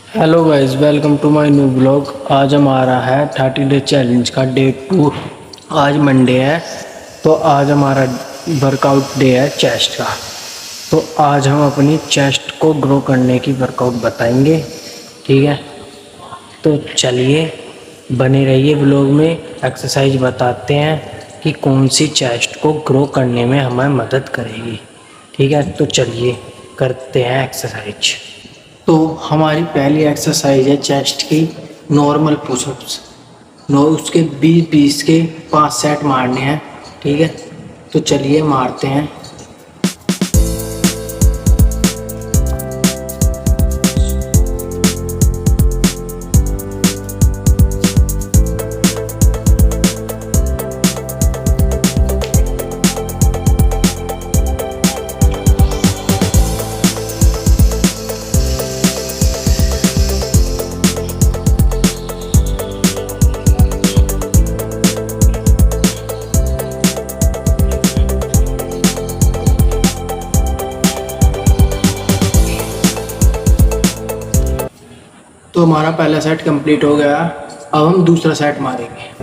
Hello guys, welcome to my new blog. आज हमारा है 30 डे चैलेंज का डे 2। आज मंडे है, तो आज हमारा वर्कआउट डे है चेस्ट का। तो आज हम अपनी चेस्ट को ग्रो करने की वर्कआउट बताएंगे, ठीक है। तो चलिए बने रहिए ब्लॉग में। एक्सरसाइज बताते हैं कि कौन सी चेस्ट को ग्रो करने में हमें मदद करेगी, ठीक है। तो चलिए करते हैं एक्सरसाइज। तो हमारी पहली एक्सरसाइज है चेस्ट की नॉर्मल पुशअप्स। उसके 20-20 के 5 सेट मारने हैं, ठीक है। तो चलिए मारते हैं। तो हमारा पहला सेट कंप्लीट हो गया। अब हम दूसरा सेट मारेंगे।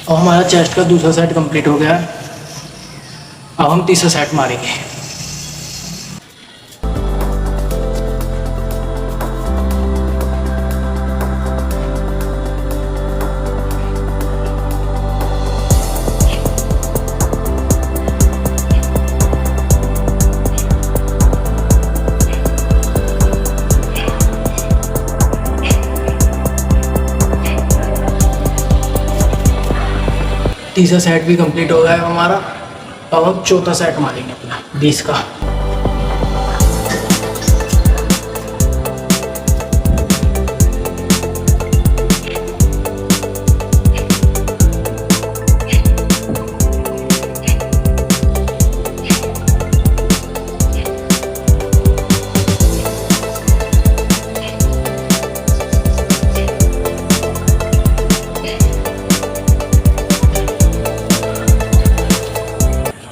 और हमारा चेस्ट का दूसरा सेट कंप्लीट हो गया। अब हम तीसरा सेट मारेंगे। तीसरा सेट भी कंप्लीट हो गया है हमारा। अब हम चौथा सेट मारेंगे अपना 20 का।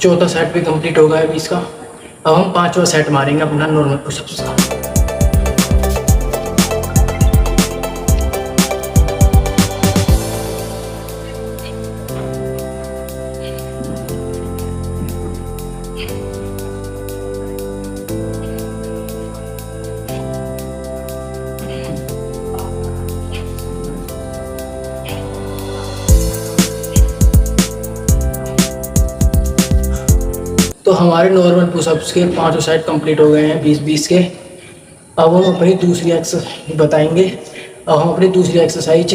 चौथा सेट भी कंप्लीट हो गया है 20 का। अब हम पांचवा सेट मारेंगे अपना नॉर्मल पुशअप्स का। तो हमारे नॉर्मल पुशअप्स के 5 सेट कंप्लीट हो गए हैं 20-20 के। अब हम अपनी दूसरी एक्सरसाइज बताएंगे। अब हम अपनी दूसरी एक्सरसाइज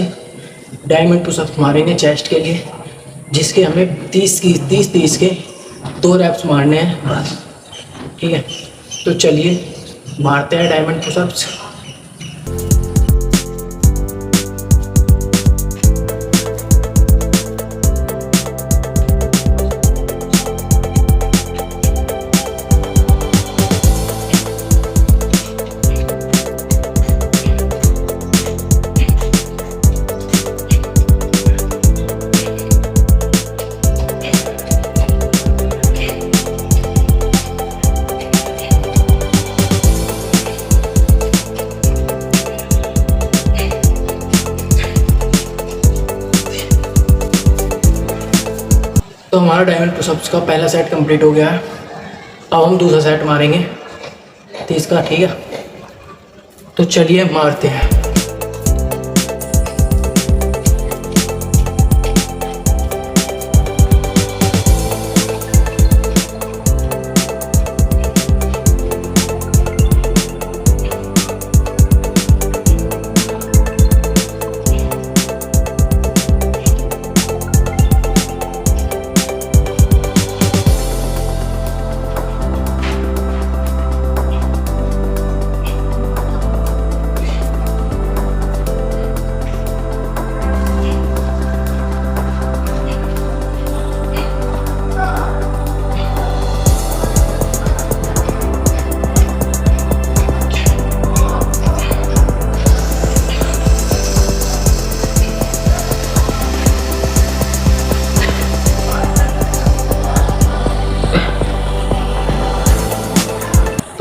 डायमंड पुशअप्स मारेंगे चेस्ट के लिए, जिसके हमें 30 के 2 रैप्स मारने हैं बस, ठीक है। तो चलिए मारते हैं डायमंड पुशअप्स। तो हमारा डायमंड पुशअप्स का पहला सेट कंप्लीट हो गया है। अब हम दूसरा सेट मारेंगे 30 का, ठीक है। तो चलिए मारते हैं।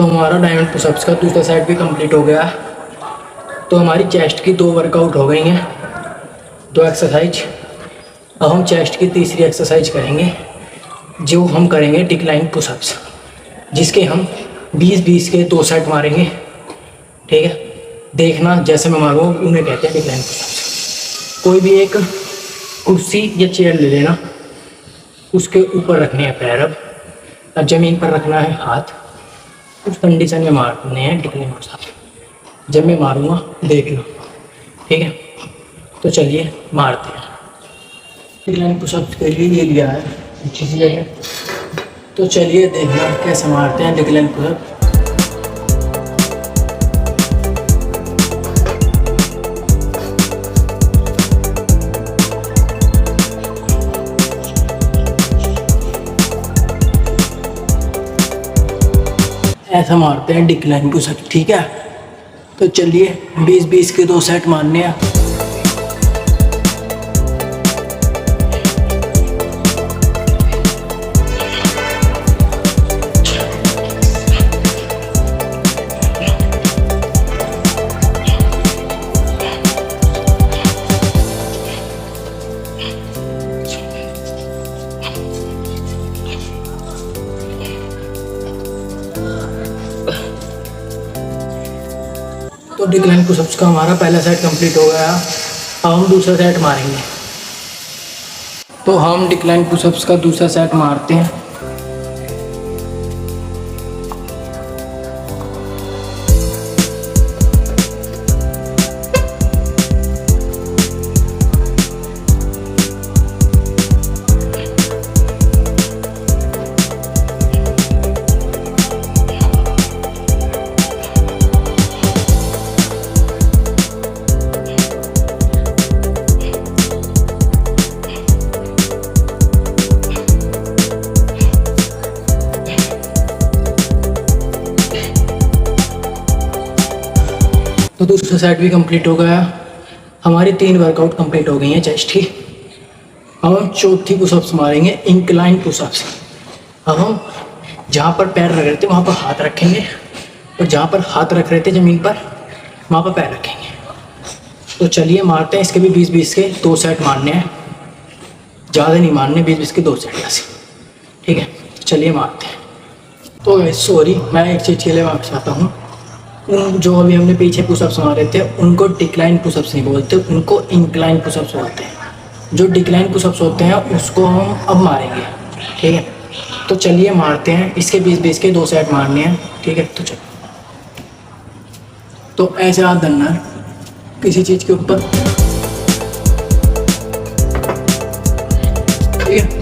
तो हमारा डायमंड पुशअप्स का दूसरा सेट भी कंप्लीट हो गया। तो हमारी चेस्ट की 2 वर्कआउट हो गई हैं, 2 एक्सरसाइज। अब हम चेस्ट की तीसरी एक्सरसाइज करेंगे, जो हम करेंगे डिक्लाइन पुशअप्स, जिसके हम 20-20 के 2 सेट मारेंगे। ठीक है, देखना जैसे मैं मारूंगा उन्हें कहते हैं डिक्लाइन पुशअप्स। कोई भी एक कुर्सी या चेयर ले लेना, उसके ऊपर रखने हैं पैर। अब ज़मीन पर रखना है हाथ, उस कंडीशन में मारने हैं डिक्लाइन पुशअप्स। जब मैं मारूंगा देख लो, ठीक है। तो चलिए मारते हैं। डिक्लाइन पुशअप्स के लिए ये लिया है अच्छी सी जगह, तो चलिए देखना कैसे मारते हैं डिक्लाइन पुशअप। ऐसा मारते हैं डिक्लाइन पुशअप, ठीक है। तो चलिए 20-20 के 2 सेट मारने हैं। तो डिक्लाइन पुशअप्स का हमारा पहला सेट कंप्लीट हो गया। अब हम दूसरा सेट मारेंगे। तो हम डिक्लाइन पुशअप्स का दूसरा सेट मारते हैं। तो दूसरा सेट भी कंप्लीट हो गया। हमारी 3 वर्कआउट कंप्लीट हो गई हैं चेस्ट की। अब हम चौथी पुशअप्स मारेंगे, इंक्लाइन पुशअप्स। अब हम जहाँ पर पैर रख रहे थे वहाँ पर हाथ रखेंगे, और जहाँ पर हाथ रख रहे थे ज़मीन पर वहाँ पर पैर रखेंगे। तो चलिए मारते हैं। इसके भी 20-20 के 2 सेट मारने हैं, ज़्यादा नहीं मारने, 20-20 के 2 सेट ऐसे, ठीक है। तो चलिए मारते हैं। तो सॉरी, मैं एक चीज़ के लिए वापस आता हूँ। उन जो अभी हमने पीछे पुशअप्स मारे थे उनको डिक्लाइन पुशअप्स नहीं बोलते, उनको इंक्लाइन पुशअप्स बोलते हैं। जो डिक्लाइन पुशअप्स होते हैं उसको हम अब मारेंगे, ठीक है। तो चलिए मारते हैं। इसके 20-20 के 2 सेट मारने हैं, ठीक है। तो चलो, तो ऐसे हाथ धरना है किसी चीज़ के ऊपर, ठीक है।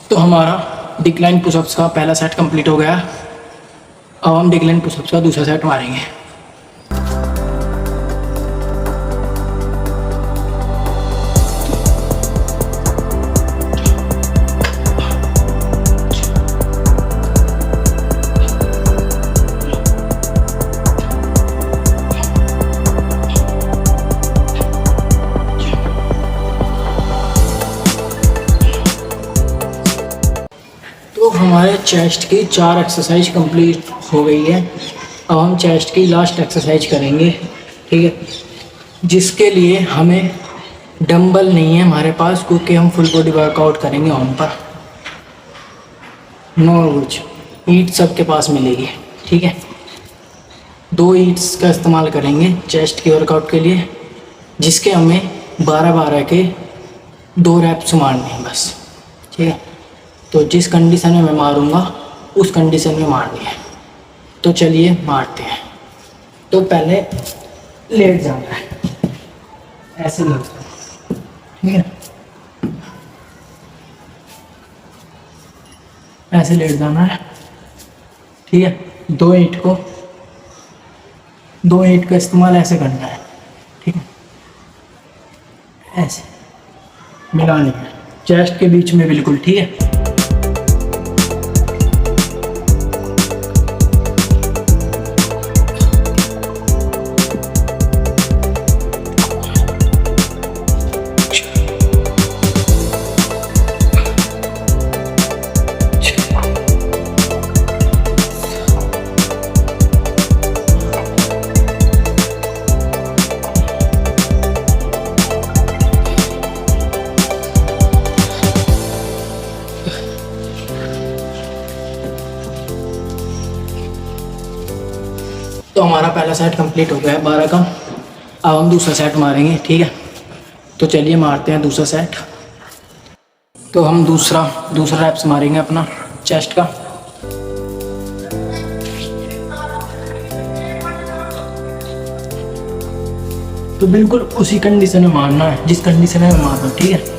तो हमारा डिक्लाइन पुशअप्स का पहला सेट कंप्लीट हो गया। अब हम डिक्लाइन पुशअप्स का दूसरा सेट मारेंगे। तो हमारे चेस्ट की 4 एक्सरसाइज कंप्लीट हो गई है। अब हम चेस्ट की लास्ट एक्सरसाइज करेंगे, ठीक है। जिसके लिए हमें डंबल नहीं है हमारे पास, क्योंकि हम फुल बॉडी वर्कआउट करेंगे ऑन पर। नो कुछ ईट सबके पास मिलेगी, ठीक है। 2 ईट्स का इस्तेमाल करेंगे चेस्ट की वर्कआउट के लिए, जिसके हमें 12-12 के 2 रैप्स मारने हैं बस, ठीक है। तो जिस कंडीशन में मैं मारूंगा उस कंडीशन में मारनी है। तो चलिए मारते हैं। तो पहले लेट जाना है, ऐसे लेट, ठीक है, ऐसे लेट जाना है। ठीक है, दो ईंट का इस्तेमाल ऐसे करना है। ठीक है, ऐसे मिलानी है चेस्ट के बीच में बिल्कुल। ठीक है, तो हमारा पहला सेट कंप्लीट हो गया है 12 का। अब हम दूसरा सेट मारेंगे। ठीक है, तो चलिए मारते हैं दूसरा सेट। तो हम दूसरा रैप्स मारेंगे अपना चेस्ट का। तो बिल्कुल उसी कंडीशन में मारना है जिस कंडीशन में मार रहा हूँ। ठीक है,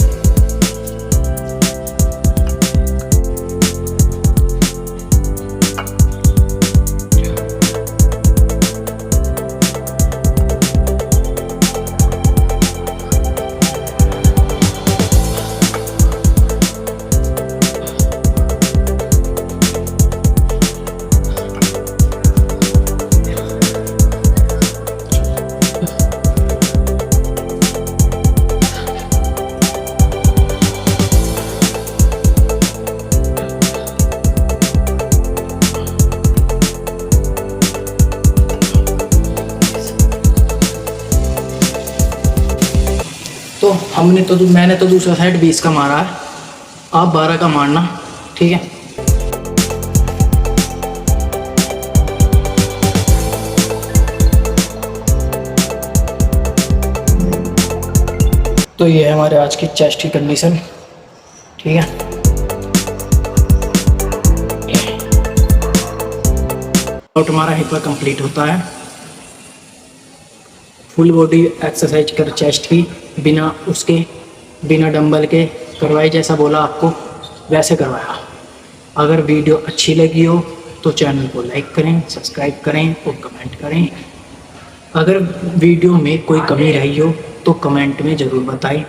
तो मैंने तो दूसरा सेट 20 का मारा है, आप 12 का मारना। ठीक है, तो ये है हमारे आज की चेस्ट की कंडीशन। ठीक है, और हमारा हिपर कंप्लीट होता है। फुल बॉडी एक्सरसाइज कर चेस्ट की बिना डंबल के करवाई, जैसा बोला आपको वैसे करवाया। अगर वीडियो अच्छी लगी हो तो चैनल को लाइक करें, सब्सक्राइब करें और कमेंट करें। अगर वीडियो में कोई कमी रही हो तो कमेंट में ज़रूर बताएं।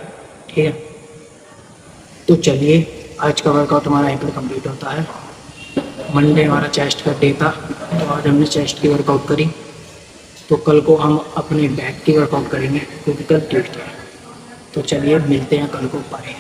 ठीक है, तो चलिए आज का वर्कआउट हमारा यहीं पर कंप्लीट होता है। मंडे हमारा चेस्ट का डे था, तो आज हमने चेस्ट की वर्कआउट करी। तो कल को हम अपने बैक की वर्कआउट करेंगे क्योंकि कल ट्यूसडे है। तो चलिए मिलते हैं कल को, बाय।